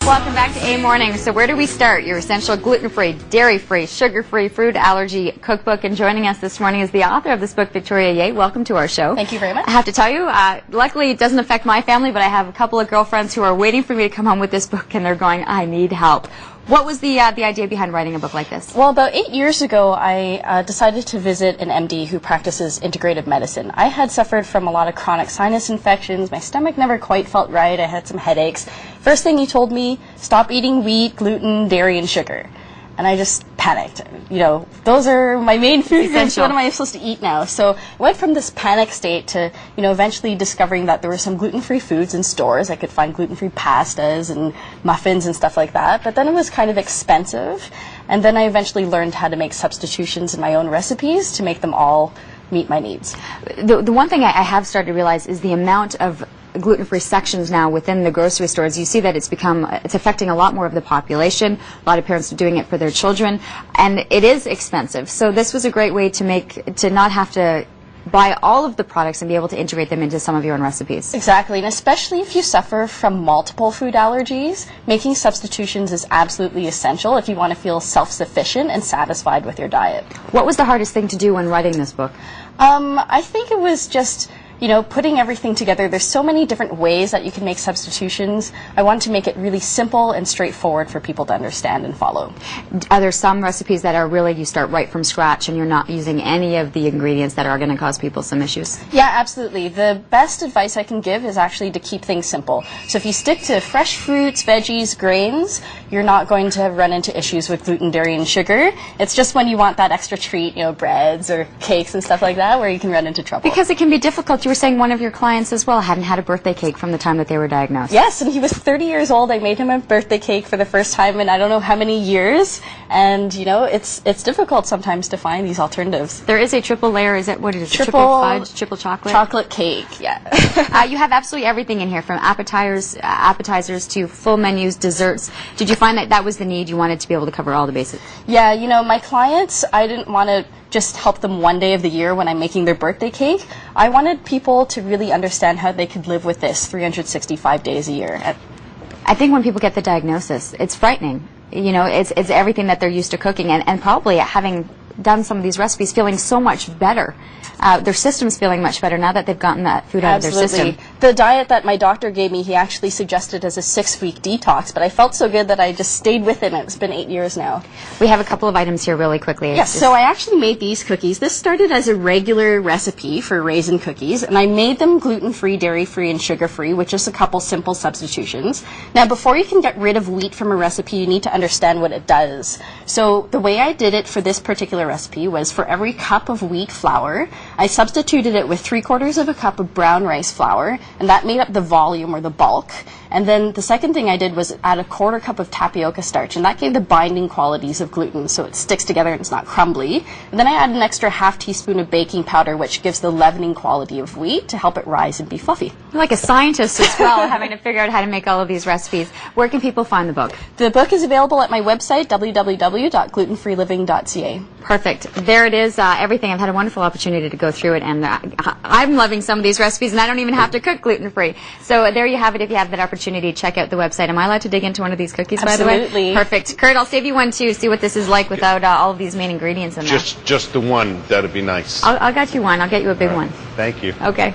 Welcome back to A Morning. So where do we start? Your essential gluten-free, dairy-free, sugar-free food allergy cookbook. And joining us this morning is the author of this book, Victoria Ye. Welcome to our show. Thank you very much. I have to tell you, luckily it doesn't affect my family, but I have a couple of girlfriends who are waiting for me to come home with this book, and they're going, I need help. What was the idea behind writing a book like this? Well, about 8 years ago, I decided to visit an MD who practices integrative medicine. I had suffered from a lot of chronic sinus infections. My stomach never quite felt right. I had some headaches. First thing he told me, stop eating wheat, gluten, dairy, and sugar. And I just panicked. You know, those are my main food groups. What am I supposed to eat now? So I went from this panic state to, eventually discovering that there were some gluten-free foods in stores. I could find gluten-free pastas and muffins and stuff like that. But then it was kind of expensive. And then I eventually learned how to make substitutions in my own recipes to make them all meet my needs. The one thing I have started to realize is the amount of gluten-free sections now within the grocery stores. You see that it's affecting a lot more of the population. A lot of parents are doing it for their children, and it is expensive. So this was a great way to not have to buy all of the products and be able to integrate them into some of your own recipes. Exactly, and especially if you suffer from multiple food allergies, making substitutions is absolutely essential if you want to feel self-sufficient and satisfied with your diet. What was the hardest thing to do when writing this book? I think it was just putting everything together. There's so many different ways that you can make substitutions. I want to make it really simple and straightforward for people to understand and follow. Are there some recipes that are really, you start right from scratch and you're not using any of the ingredients that are going to cause people some issues? Yeah, absolutely. The best advice I can give is actually to keep things simple. So if you stick to fresh fruits, veggies, grains, you're not going to run into issues with gluten, dairy, and sugar. It's just when you want that extra treat, breads or cakes and stuff like that, where you can run into trouble. Because it can be difficult. You were saying one of your clients as well hadn't had a birthday cake from the time that they were diagnosed. Yes, and he was 30 years old. I made him a birthday cake for the first time in I don't know how many years. And, it's difficult sometimes to find these alternatives. There is a triple layer, what is it? Triple fudge, triple chocolate? Chocolate cake, yeah. You have absolutely everything in here, from appetizers to full menus, desserts. Did you find that was the need? You wanted to be able to cover all the bases? Yeah, my clients, I didn't want to just help them one day of the year when I'm making their birthday cake. I wanted people to really understand how they could live with this 365 days a year. I think when people get the diagnosis, it's frightening. It's everything that they're used to cooking, and probably having done some of these recipes feeling so much better. Their system's feeling much better now that they've gotten that food out of their system. The diet that my doctor gave me, he actually suggested as a 6-week detox, but I felt so good that I just stayed with it, and it's been 8 years now. We have a couple of items here really quickly. Yes, so I actually made these cookies. This started as a regular recipe for raisin cookies, and I made them gluten-free, dairy-free, and sugar-free with just a couple simple substitutions. Now, before you can get rid of wheat from a recipe, you need to understand what it does. So the way I did it for this particular recipe was for every cup of wheat flour, I substituted it with 3/4 of a cup of brown rice flour, and that made up the volume or the bulk. And then the second thing I did was add a 1/4 cup of tapioca starch, and that gave the binding qualities of gluten, so it sticks together and it's not crumbly. And then I add an extra 1/2 teaspoon of baking powder, which gives the leavening quality of wheat to help it rise and be fluffy. You're like a scientist as well, having to figure out how to make all of these recipes. Where can people find the book? The book is available at my website, www.glutenfreeliving.ca. Perfect. There it is, everything. I've had a wonderful opportunity to go through it, and I'm loving some of these recipes, and I don't even have to cook gluten-free. So there you have it if you have that opportunity. Check out the website. Am I allowed to dig into one of these cookies, by the way? Absolutely. Perfect. Kurt, I'll save you one, too, see what this is like without all of these main ingredients in there. Just the one. That'd be nice. I'll get you one. I'll get you a big one. Thank you. Okay.